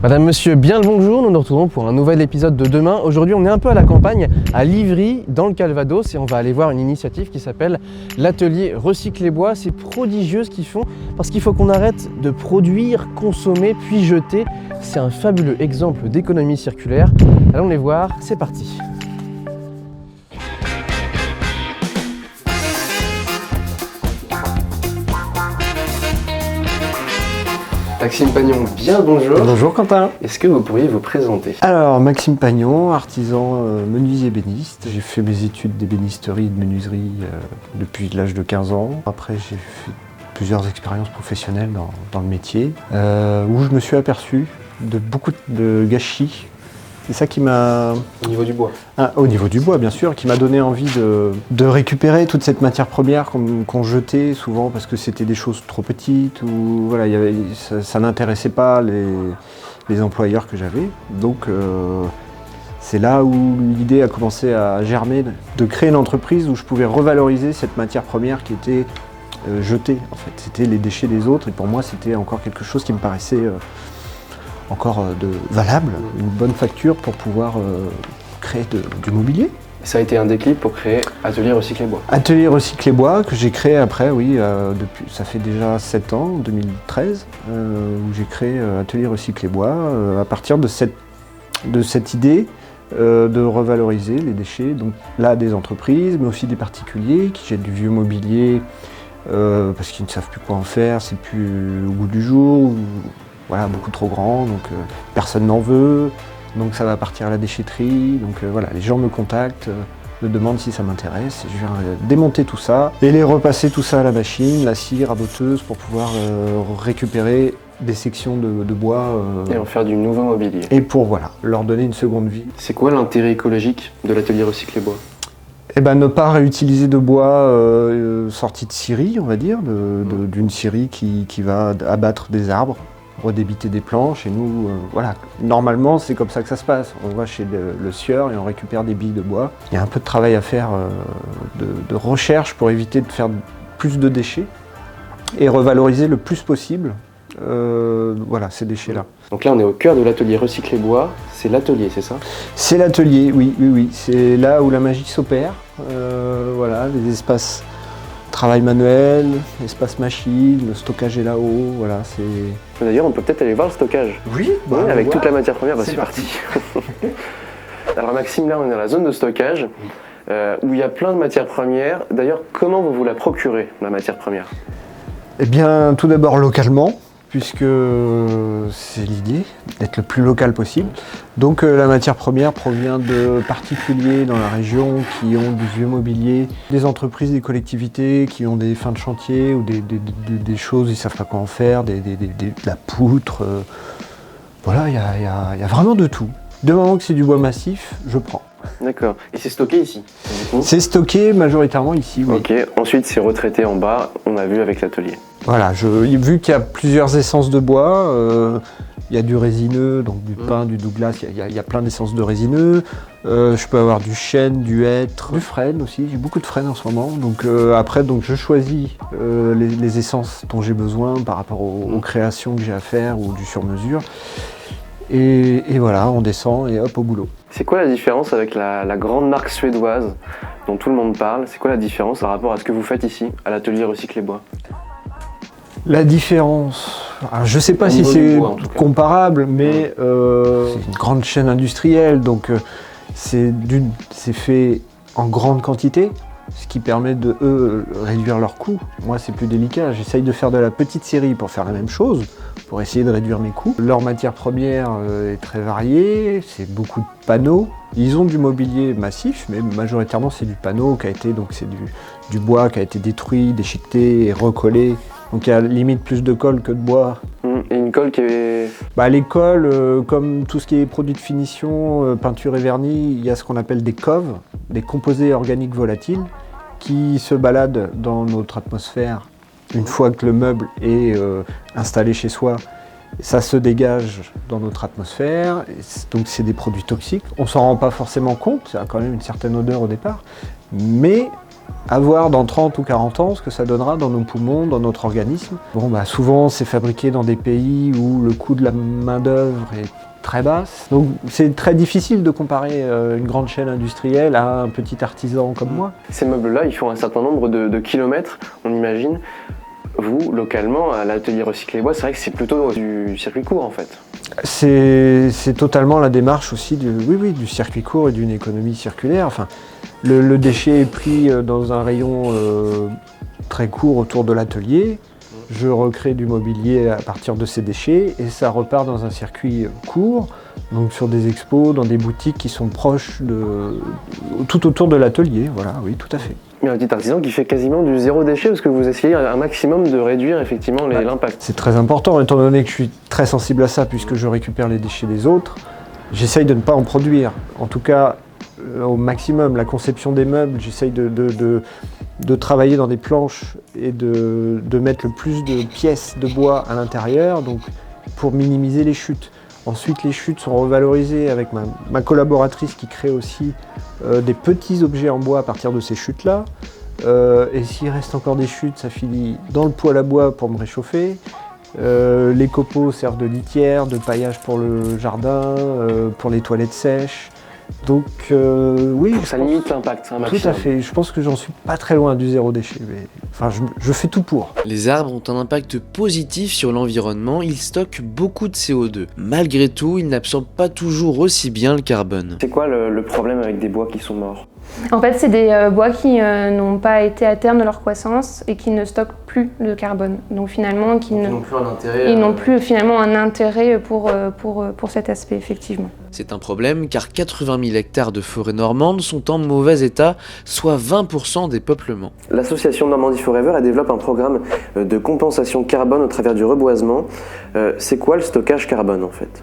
Madame, monsieur, bien le bonjour, nous nous retrouvons pour un nouvel épisode de Demain. Aujourd'hui, on est un peu à la campagne, à Livry, dans le Calvados, et on va aller voir une initiative qui s'appelle l'atelier Recycler Bois. C'est prodigieux ce qu'ils font, parce qu'il faut qu'on arrête de produire, consommer, puis jeter. C'est un fabuleux exemple d'économie circulaire. Allons les voir, c'est parti. Maxime Pagnon, bien le bonjour. Bonjour Quentin. Est-ce que vous pourriez vous présenter? Alors Maxime Pagnon, artisan menuisier ébéniste. J'ai fait mes études d'ébénisterie et de menuiserie depuis l'âge de 15 ans. Après j'ai fait plusieurs expériences professionnelles dans le métier où je me suis aperçu de beaucoup de gâchis. C'est ça qui m'a... Au niveau du bois? Au niveau du bois, bien sûr, qui m'a donné envie de récupérer toute cette matière première qu'on jetait souvent parce que c'était des choses trop petites ou voilà, ça n'intéressait pas les employeurs que j'avais. Donc c'est là où l'idée a commencé à germer de créer une entreprise où je pouvais revaloriser cette matière première qui était jetée. En fait, c'était les déchets des autres et pour moi c'était encore quelque chose qui me paraissait encore valable, une bonne facture pour pouvoir créer du mobilier. Ça a été un déclic pour créer Atelier Recycler Bois. Atelier Recycler Bois que j'ai créé après, oui, ça fait déjà 7 ans, 2013, où j'ai créé Atelier Recycler Bois à partir de cette idée de revaloriser les déchets, donc là des entreprises, mais aussi des particuliers qui jettent du vieux mobilier parce qu'ils ne savent plus quoi en faire, c'est plus au goût du jour. Voilà, beaucoup trop grand, donc personne n'en veut, donc ça va partir à la déchetterie, donc voilà, les gens me contactent, me demandent si ça m'intéresse, et je viens démonter tout ça, et les repasser tout ça à la machine, la scie raboteuse, pour pouvoir récupérer des sections de bois. Et en faire du nouveau mobilier. Et pour, voilà, leur donner une seconde vie. C'est quoi l'intérêt écologique de l'Atelier Recycler Bois? Eh ben, ne pas réutiliser de bois sorti de scierie, on va dire, d'une scierie qui va abattre des arbres, redébiter des planches, et nous, voilà, normalement c'est comme ça que ça se passe. On va chez le scieur et on récupère des billes de bois. Il y a un peu de travail à faire de recherche pour éviter de faire plus de déchets et revaloriser le plus possible voilà, ces déchets-là. Donc là on est au cœur de l'Atelier Recycler Bois, c'est l'atelier, c'est ça? C'est l'atelier, oui. C'est là où la magie s'opère. Voilà, les espaces travail manuel, espace machine, le stockage est là-haut, voilà, c'est... D'ailleurs, on peut peut-être aller voir le stockage. Oui, avec toute la matière première, c'est parti. Alors Maxime, là on est dans la zone de stockage, où il y a plein de matières premières. D'ailleurs, comment vous la procurez, la matière première? Eh bien, tout d'abord localement, puisque c'est l'idée d'être le plus local possible. Donc la matière première provient de particuliers dans la région qui ont du vieux mobilier, des entreprises, des collectivités qui ont des fins de chantier ou des choses, ils ne savent pas quoi en faire, de la poutre. Voilà, il y a vraiment de tout. Du moment que c'est du bois massif, je prends. D'accord. Et c'est stocké ici? C'est stocké majoritairement ici, oui. Ok, ensuite c'est retraité en bas, on a vu avec l'atelier. Voilà, vu qu'il y a plusieurs essences de bois, il y a du résineux, donc du pin, du douglas, il y a plein d'essences de résineux. Je peux avoir du chêne, du hêtre, du frêne aussi, j'ai beaucoup de frêne en ce moment. Donc après, je choisis les essences dont j'ai besoin par rapport aux créations que j'ai à faire ou du sur-mesure. Et voilà, on descend et hop, au boulot. C'est quoi la différence avec la grande marque suédoise dont tout le monde parle? C'est quoi la différence par rapport à ce que vous faites ici, à l'atelier Recycler Bois? La différence, alors je ne sais pas si c'est comparable, mais c'est une grande chaîne industrielle, donc c'est fait en grande quantité, ce qui permet de réduire leurs coûts. Moi, c'est plus délicat, j'essaye de faire de la petite série pour faire la même chose, pour essayer de réduire mes coûts. Leur matière première est très variée, c'est beaucoup de panneaux. Ils ont du mobilier massif, mais majoritairement c'est du panneau qui a été, donc c'est du bois qui a été détruit, déchiqueté et recollé. Donc il y a limite plus de colle que de bois. Et une colle qui est... Les colles, comme tout ce qui est produit de finition, peinture et vernis, il y a ce qu'on appelle des coves, des composés organiques volatiles, qui se baladent dans notre atmosphère. Une fois que le meuble est installé chez soi, ça se dégage dans notre atmosphère, donc c'est des produits toxiques. On ne s'en rend pas forcément compte, ça a quand même une certaine odeur au départ, mais à voir dans 30 ou 40 ans ce que ça donnera dans nos poumons, dans notre organisme. Bon, souvent c'est fabriqué dans des pays où le coût de la main-d'œuvre est très basse. Donc c'est très difficile de comparer une grande chaîne industrielle à un petit artisan comme moi. Ces meubles-là, ils font un certain nombre de kilomètres, on imagine. Vous, localement, à l'atelier Recycler Bois, c'est vrai que c'est plutôt du circuit court en fait. C'est totalement la démarche aussi du circuit court et d'une économie circulaire. Enfin, le déchet est pris dans un rayon très court autour de l'atelier. Je recrée du mobilier à partir de ces déchets et ça repart dans un circuit court, donc sur des expos, dans des boutiques qui sont proches tout autour de l'atelier. Voilà, oui, tout à fait. Mais un petit artisan qui fait quasiment du zéro déchet parce que vous essayez un maximum de réduire effectivement l'impact. C'est très important, étant donné que je suis très sensible à ça puisque je récupère les déchets des autres. J'essaye de ne pas en produire, en tout cas au maximum. La conception des meubles, j'essaye de travailler dans des planches et de mettre le plus de pièces de bois à l'intérieur, donc pour minimiser les chutes. Ensuite, les chutes sont revalorisées avec ma collaboratrice qui crée aussi des petits objets en bois à partir de ces chutes-là. Et s'il reste encore des chutes, ça finit dans le poêle à bois pour me réchauffer. Les copeaux servent de litière, de paillage pour le jardin, pour les toilettes sèches. Donc oui, ça limite l'impact, un maximum. Tout à fait, je pense que j'en suis pas très loin du zéro déchet, mais enfin je fais tout pour. Les arbres ont un impact positif sur l'environnement, ils stockent beaucoup de CO2. Malgré tout, ils n'absorbent pas toujours aussi bien le carbone. C'est quoi le problème avec des bois qui sont morts ? En fait, c'est des bois qui n'ont pas été à terme de leur croissance et qui ne stockent plus de carbone. Donc finalement, ils n'ont plus un intérêt. Ils n'ont plus finalement un intérêt pour cet aspect, effectivement. C'est un problème car 80 000 hectares de forêt normande sont en mauvais état, soit 20% des peuplements. L'association Normandie Forever elle développe un programme de compensation carbone au travers du reboisement. C'est quoi le stockage carbone en fait ?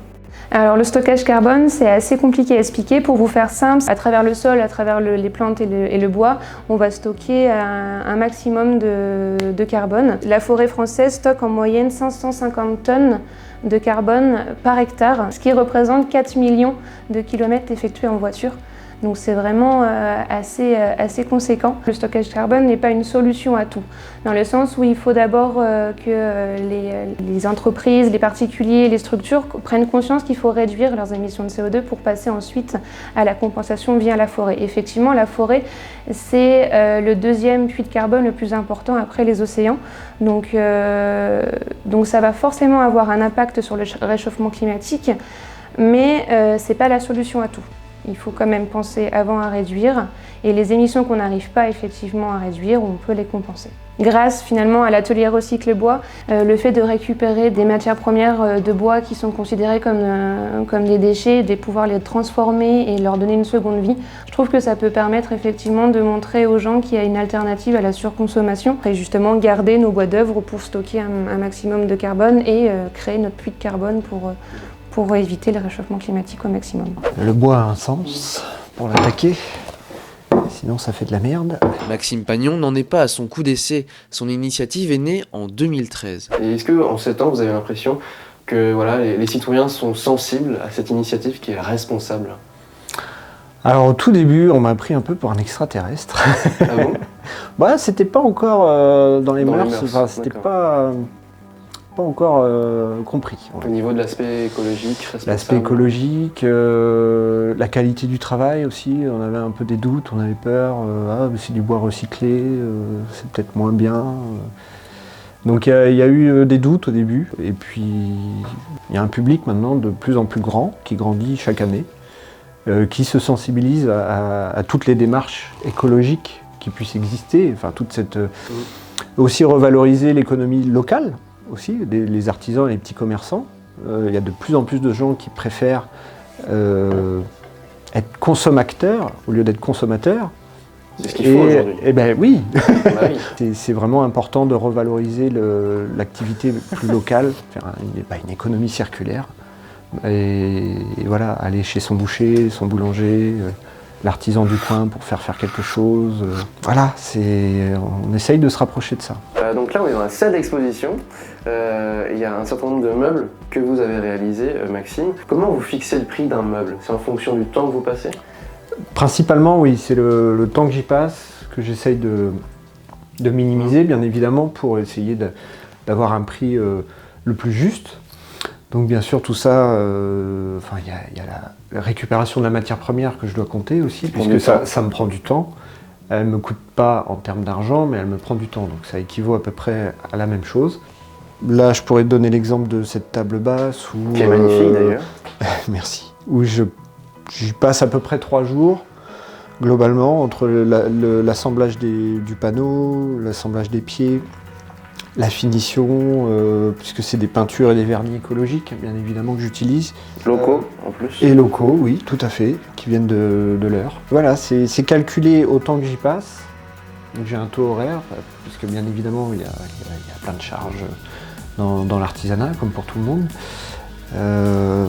Alors le stockage carbone, c'est assez compliqué à expliquer. Pour vous faire simple, à travers le sol, à travers les plantes et le bois, on va stocker un maximum de carbone. La forêt française stocke en moyenne 550 tonnes de carbone par hectare, ce qui représente 4 millions de kilomètres effectués en voiture. Donc c'est vraiment assez conséquent. Le stockage carbone n'est pas une solution à tout, dans le sens où il faut d'abord que les entreprises, les particuliers, les structures prennent conscience qu'il faut réduire leurs émissions de CO2 pour passer ensuite à la compensation via la forêt. Effectivement, la forêt, c'est le deuxième puits de carbone le plus important après les océans. Donc ça va forcément avoir un impact sur le réchauffement climatique, mais ce n'est pas la solution à tout. Il faut quand même penser avant à réduire, et les émissions qu'on n'arrive pas effectivement à réduire, on peut les compenser. Grâce finalement à l'atelier Recycler Bois, le fait de récupérer des matières premières de bois qui sont considérées comme des déchets, de pouvoir les transformer et leur donner une seconde vie, je trouve que ça peut permettre effectivement de montrer aux gens qu'il y a une alternative à la surconsommation et justement garder nos bois d'œuvre pour stocker un maximum de carbone et créer notre puits de carbone pour éviter le réchauffement climatique au maximum. Le bois a un sens pour l'attaquer, sinon ça fait de la merde. Maxime Pagnon n'en est pas à son coup d'essai. Son initiative est née en 2013. Et est-ce qu'en 7 ans, vous avez l'impression que voilà, les citoyens sont sensibles à cette initiative qui est responsable ? Alors au tout début, on m'a pris un peu pour un extraterrestre. Ah bon ? C'était pas encore dans les mœurs, enfin, c'était pas encore compris. Au niveau de l'aspect écologique, responsable. L'aspect écologique, la qualité du travail aussi, on avait un peu des doutes, on avait peur, c'est du bois recyclé, c'est peut-être moins bien. Donc il y a eu des doutes au début, et puis il y a un public maintenant de plus en plus grand, qui grandit chaque année, qui se sensibilise à toutes les démarches écologiques qui puissent exister, enfin toute cette... aussi revaloriser l'économie locale, aussi, les artisans et les petits commerçants. Il y a de plus en plus de gens qui préfèrent être consommateurs au lieu d'être consommateurs. C'est ce qu'il faut aujourd'hui. Eh ben oui, oui. C'est vraiment important de revaloriser l'activité plus locale, faire une économie circulaire. Et voilà, aller chez son boucher, son boulanger, l'artisan du coin pour faire quelque chose. Voilà, on essaye de se rapprocher de ça. Donc là, on est dans la salle d'exposition. Il y a un certain nombre de meubles que vous avez réalisés, Maxime. Comment vous fixez le prix d'un meuble ? C'est en fonction du temps que vous passez ? Principalement, oui, c'est le temps que j'y passe, que j'essaye de minimiser, bien évidemment, pour essayer d'avoir un prix le plus juste. Donc bien sûr tout ça, il y a la récupération de la matière première que je dois compter aussi, puisque ça me prend du temps. Elle ne me coûte pas en termes d'argent, mais elle me prend du temps, donc ça équivaut à peu près à la même chose. Là, je pourrais te donner l'exemple de cette table basse. Qui est magnifique d'ailleurs. Merci. Où j'y passe à peu près 3 jours, globalement, entre l'assemblage du panneau, l'assemblage des pieds, la finition, puisque c'est des peintures et des vernis écologiques, bien évidemment, que j'utilise. Locaux en plus. Et locaux, oui, tout à fait, qui viennent de l'heure. Voilà, c'est calculé autant que j'y passe. Donc j'ai un taux horaire, puisque bien évidemment, il y a plein de charges dans l'artisanat, comme pour tout le monde.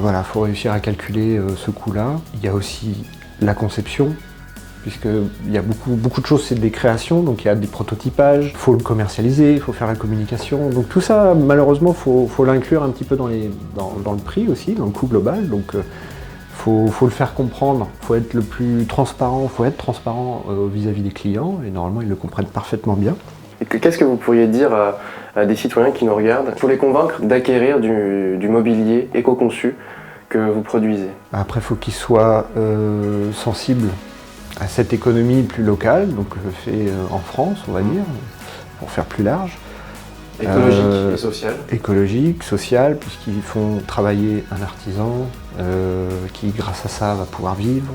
Voilà, il faut réussir à calculer ce coût-là. Il y a aussi la conception, puisqu'il y a beaucoup de choses, c'est des créations, donc il y a des prototypages, il faut le commercialiser, il faut faire la communication. Donc tout ça, malheureusement, il faut l'inclure un petit peu dans le prix aussi, dans le coût global. Donc faut le faire comprendre, il faut être le plus transparent, vis-à-vis des clients, et normalement ils le comprennent parfaitement bien. Et qu'est-ce que vous pourriez dire à des citoyens qui nous regardent pour les convaincre d'acquérir du mobilier éco-conçu que vous produisez? Après, il faut qu'ils soient sensibles à cette économie plus locale, donc fait en France, on va dire, pour faire plus large. Écologique et social. Écologique, social, puisqu'ils font travailler un artisan qui, grâce à ça, va pouvoir vivre,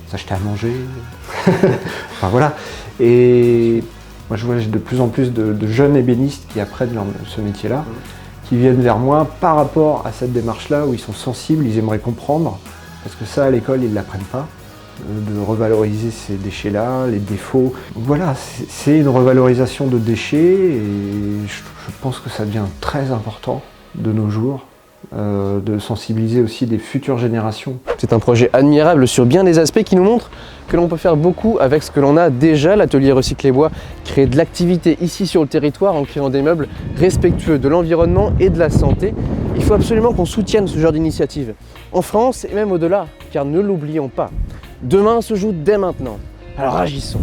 s'acheter à manger. Enfin voilà. Et moi, je vois de plus en plus de jeunes ébénistes qui apprennent ce métier-là, qui viennent vers moi par rapport à cette démarche-là, où ils sont sensibles, ils aimeraient comprendre, parce que ça, à l'école, ils ne l'apprennent pas. De revaloriser ces déchets-là, les défauts. Voilà, c'est une revalorisation de déchets et je pense que ça devient très important de nos jours, de sensibiliser aussi des futures générations. C'est un projet admirable sur bien des aspects qui nous montre que l'on peut faire beaucoup avec ce que l'on a déjà. L'atelier Recycler Bois crée de l'activité ici sur le territoire en créant des meubles respectueux de l'environnement et de la santé. Il faut absolument qu'on soutienne ce genre d'initiative en France et même au-delà, car ne l'oublions pas. Demain se joue dès maintenant, alors agissons.